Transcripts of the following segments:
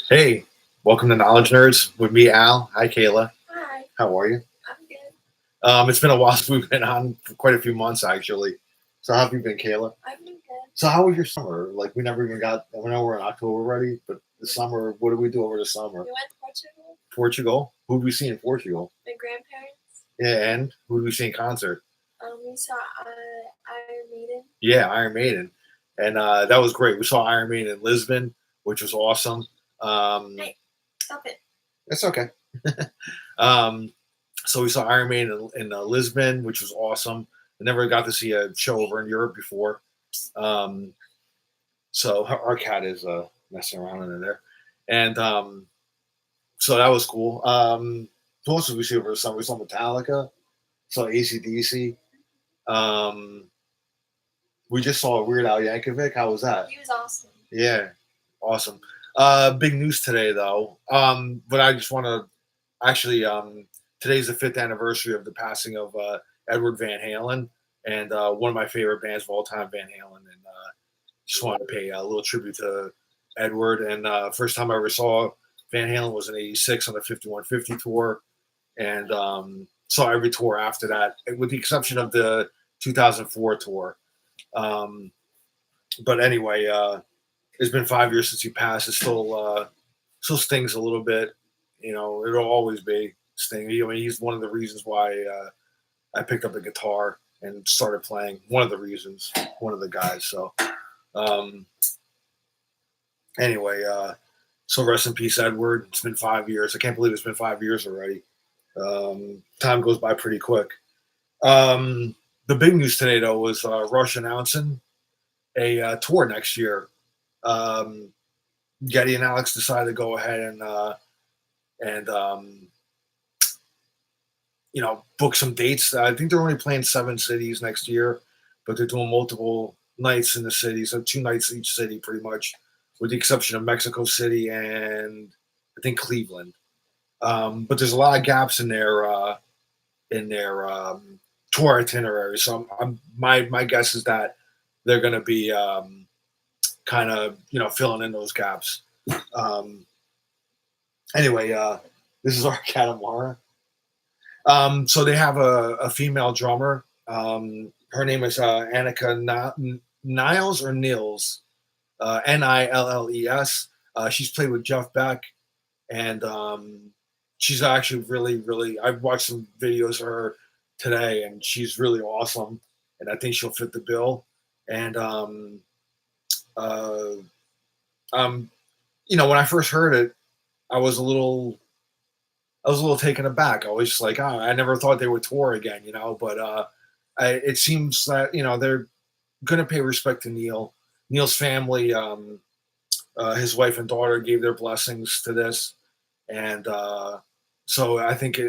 Hey, welcome to Knowledge Nerds with me, Al. Hi, Kayla. Hi, How are you? I'm good. It's been a while since we've been on for quite a few months, actually. So, how have you been, Kayla? I've been good. So, how was your summer? Like, we never even got. I know we're in October already, but the summer. What did we do over the summer? We went to Portugal. Portugal. Who did we see in Portugal? My grandparents. Yeah, and who did we see in concert? We saw Iron Maiden. Yeah, Iron Maiden, and that was great. We saw Iron Maiden in Lisbon, which was awesome. Hey, stop it. It's okay. um, So we saw Iron Man in Lisbon, which was awesome. I never got to see a show over in Europe before. Um, so our cat is messing around in there, and so that was cool. Who else did we see over the summer? We saw Metallica, saw ACDC. Um, we just saw Weird Al Yankovic. How was that? He was awesome. Yeah, awesome. Big news today though. But I just want to actually today's the fifth anniversary of the passing of Edward Van Halen, and one of my favorite bands of all time, Van Halen. And just wanted to pay a little tribute to Edward. And first time I ever saw Van Halen was in '86 on the 5150 tour, and saw every tour after that, with the exception of the 2004 tour. Um, but anyway, it's been 5 years since he passed. It still stings a little bit. You know, it'll always be sting. I mean, he's one of the reasons why I picked up a guitar and started playing. One of the reasons, one of the guys. So, um, anyway, so rest in peace, Edward. It's been 5 years. I can't believe it's been 5 years already. Time goes by pretty quick. The big news today, though, was Rush announcing a tour next year. Um, Getty and Alex decided to go ahead and book some dates. I think they're only playing 7 cities next year, but they're doing multiple nights in the cities, so 2 nights each city, pretty much, with the exception of Mexico City and I think Cleveland. But there's a lot of gaps in their tour itinerary. So my guess is that they're going to be kind of filling in those gaps. Um, anyway, this is our cat Amara. So they have a female drummer. Her name is Annika Niles or Nils, Nilles. She's played with Jeff Beck, and she's actually really, really. I've watched some videos of her today, and she's really awesome. And I think she'll fit the bill. And uh, um, when I first heard it, I was a little I was a little taken aback. I was just like, oh, I never thought they would tour again, But it seems that they're going to pay respect to Neil. Neil's family, his wife and daughter, gave their blessings to this, and so I think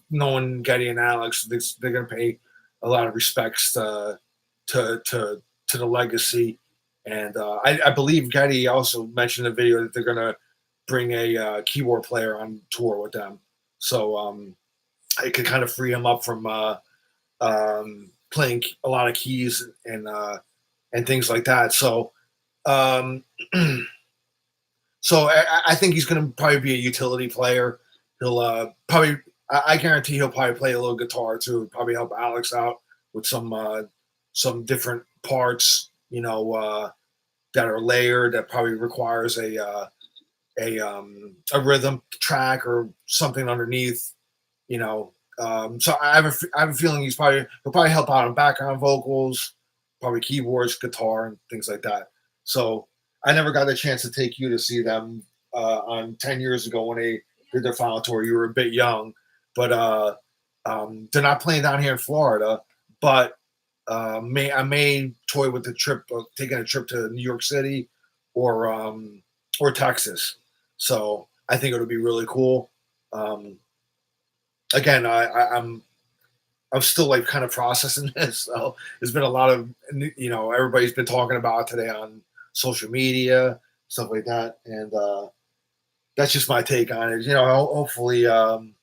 knowing Getty and Alex, they're going to pay a lot of respects to the legacy. And I believe Getty also mentioned in the video that they're going to bring a keyboard player on tour with them. So it could kind of free him up from playing a lot of keys and things like that. So um, so I think he's going to probably be a utility player. He'll probably I guarantee he'll probably play a little guitar too. Probably help Alex out with some different parts, that are layered, that probably requires a rhythm track or something underneath, So I have a feeling he'll probably help out on background vocals, probably keyboards, guitar, and things like that. So I never got a chance to take you to see them on 10 years ago when they did their final tour. You were a bit young, but they're not playing down here in Florida. But I may toy with the trip of taking a trip to New York City or Texas. So I think it'll be really cool. Um, again, I'm still like kind of processing this. So there's been a lot of everybody's been talking about today on social media, stuff like that, and that's just my take on it. Hopefully, and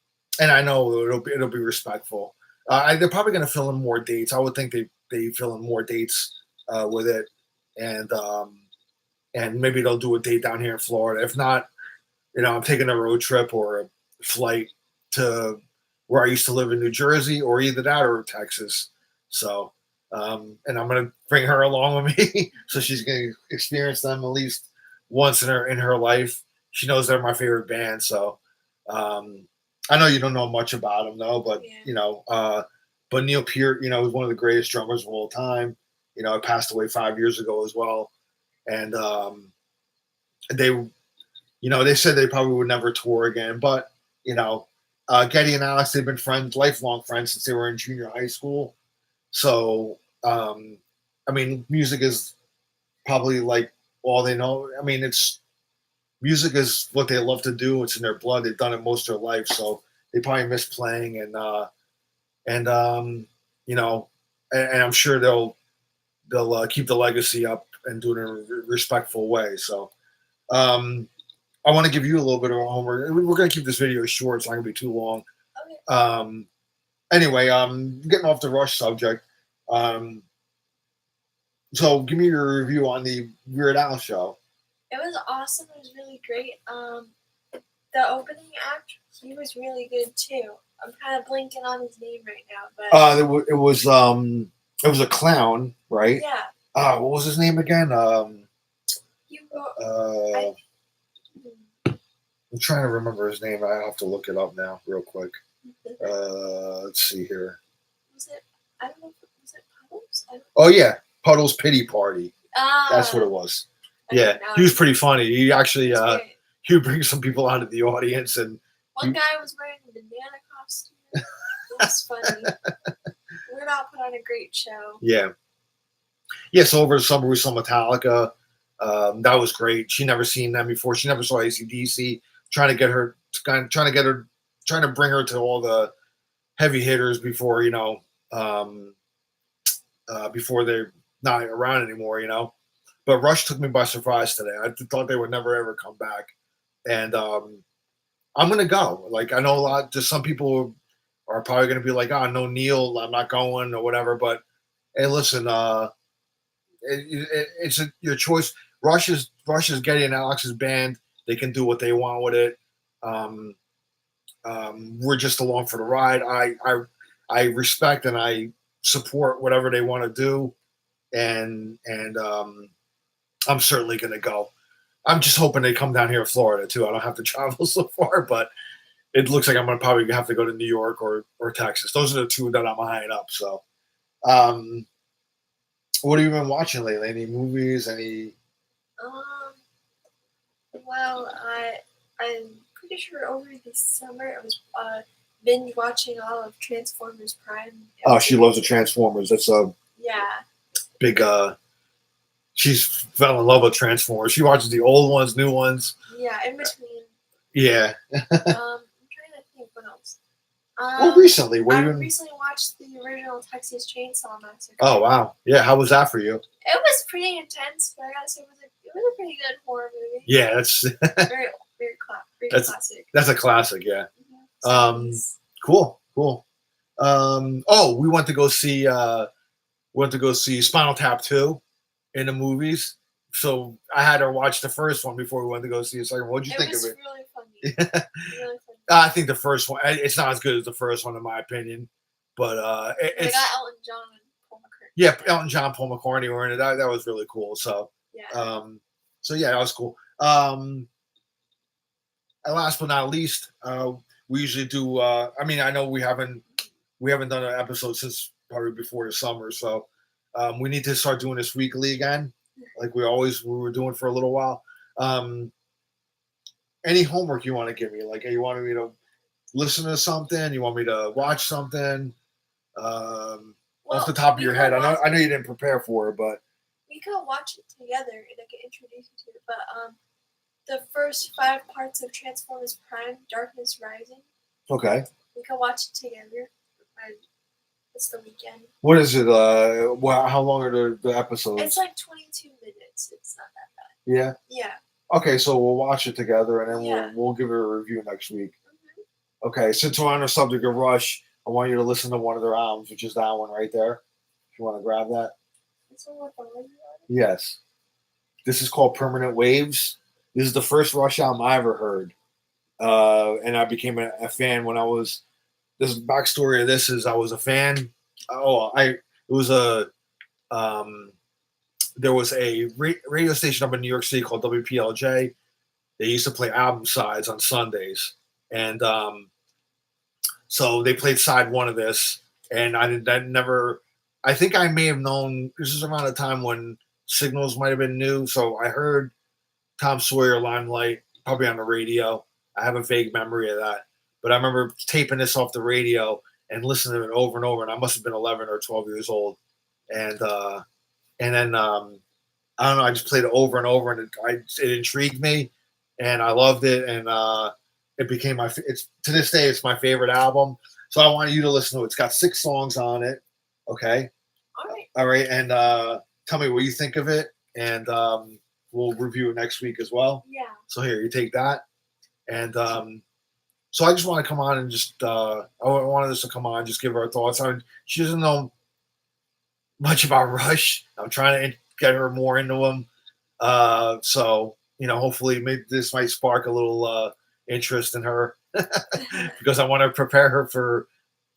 I know it'll be respectful. They're probably going to fill in more dates. I would think they fill in more dates with it, and maybe they'll do a date down here in Florida. If not, I'm taking a road trip or a flight to where I used to live in New Jersey, or either that or Texas. So, and I'm gonna bring her along with me, so she's gonna experience them at least once in her life. She knows they're my favorite band, so I know you don't know much about them though, but but Neil Peart, is one of the greatest drummers of all time. He passed away 5 years ago as well, and they they said they probably would never tour again, but Getty and Alex, they've been friends, lifelong friends since they were in junior high school. So, I mean, music is probably like all they know. I mean, music is what they love to do. It's in their blood. They've done it most of their life, so they probably miss playing, and and I'm sure they'll keep the legacy up and do it in a respectful way. So, I want to give you a little bit of a homework. We're going to keep this video short. It's not going to be too long. Okay. Anyway, getting off the Rush subject. So give me your review on the Weird Al show. It was awesome. It was really great. The opening act, he was really good too. I'm kind of blinking on his name right now, but it was a clown, right? Yeah. What was his name again? I'm trying to remember his name. I have to look it up now, real quick. Let's see here. Was it? I don't know. Was it Puddles? Oh yeah, Puddles Pity Party. That's what it was. Yeah, he was pretty funny. He actually he would bring some people out of the audience, and one guy was wearing a banana costume. It was funny. We're not put on a great show. Yeah. So over the summer we saw Metallica. That was great. She never seen them before. She never saw AC/DC. Trying to bring her to all the heavy hitters before before they're not around anymore. But Rush took me by surprise today. I thought they would never ever come back, and I'm gonna go. Like, I know just some people are probably gonna be like, "Oh, no, Neil, I'm not going," or whatever. But hey, listen, it's your choice. Rush is Getty and Alex's band. They can do what they want with it. We're just along for the ride. I respect and I support whatever they want to do, and I'm certainly going to go. I'm just hoping they come down here to Florida too. I don't have to travel so far, but it looks like I'm going to probably have to go to New York or Texas. Those are the two that I'm eyeing up. So, what have you been watching lately? Any movies? Any? Well, I'm pretty sure over the summer I was binge watching all of Transformers Prime. Oh, she loves the Transformers. That's a big. She's fell in love with Transformers. She watches the old ones, new ones. Yeah, in between. Yeah. I'm trying to think what else. Well, recently, I recently watched the original Texas Chainsaw Massacre. Oh wow! Yeah, how was that for you? It was pretty intense, but I gotta say it was a pretty good horror movie. Yeah, that's very classic. That's a classic, yeah. Mm-hmm. Cool. We went to go see Spinal Tap 2 in the movies. So I had her watch the first one before we went to go see the second one. What'd you think of it? It was really funny. Really funny. I think the first one, it's not as good as the first one in my opinion, but they got Elton John and Paul McCartney. Yeah, Elton John, Paul McCartney were in it. That was really cool. So yeah. That was cool. And last but not least, we usually do. I mean, I know we haven't done an episode since probably before the summer, so we need to start doing this weekly again, like we were doing for a little while. Any homework you want to give me? Like, you want me to listen to something? You want me to watch something? Off the top of your head, I know you didn't prepare for it, but we could watch it together, and I can introduce you to it. But the first 5 parts of Transformers Prime, Darkness Rising. Okay. We can watch it together. It's the weekend. What is it? How long are the episodes? It's like 22 minutes. It's not that bad. Yeah. Yeah. Okay, so we'll watch it together, and then we'll give it a review next week. Mm-hmm. Okay, since we're on the subject of Rush, I want you to listen to one of their albums, which is that one right there. If you want to grab that. This one with the laser on it? Yes. This is called Permanent Waves. This is the first Rush album I ever heard. and I became a fan when I was. This backstory of this is I was a fan. It was a there was a radio station up in New York City called WPLJ. They used to play album sides on Sundays, and so they played side one of this, and I never. I think I may have known this is around the time when signals might have been new, so I heard Tom Sawyer Limelight probably on the radio. I have a vague memory of that, but I remember taping this off the radio and listening to it over and over. And I must have been 11 or 12 years old, and then I don't know. I just played it over and over, and it intrigued me, and I loved it, and it became it's to this day it's my favorite album. So I want you to listen to it. It's got 6 songs on it. Okay. All right, and tell me what you think of it, and we'll review it next week as well. Yeah. So here, you take that, and so I just want to come on and just I wanted us to come on, just give our thoughts. She doesn't know much about Rush. I'm trying to get her more into them. So hopefully maybe this might spark a little interest in her because I want to prepare her for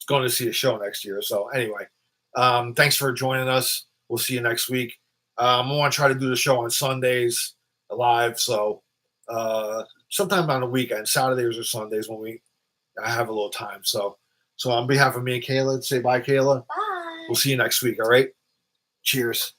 going to see a show next year. So anyway, thanks for joining us. We'll see you next week. I want to try to do the show on Sundays live. So sometime on the weekend, Saturdays or Sundays when I have a little time. So on behalf of me and Kayla, say bye, Kayla. Bye. We'll see you next week. All right. Cheers.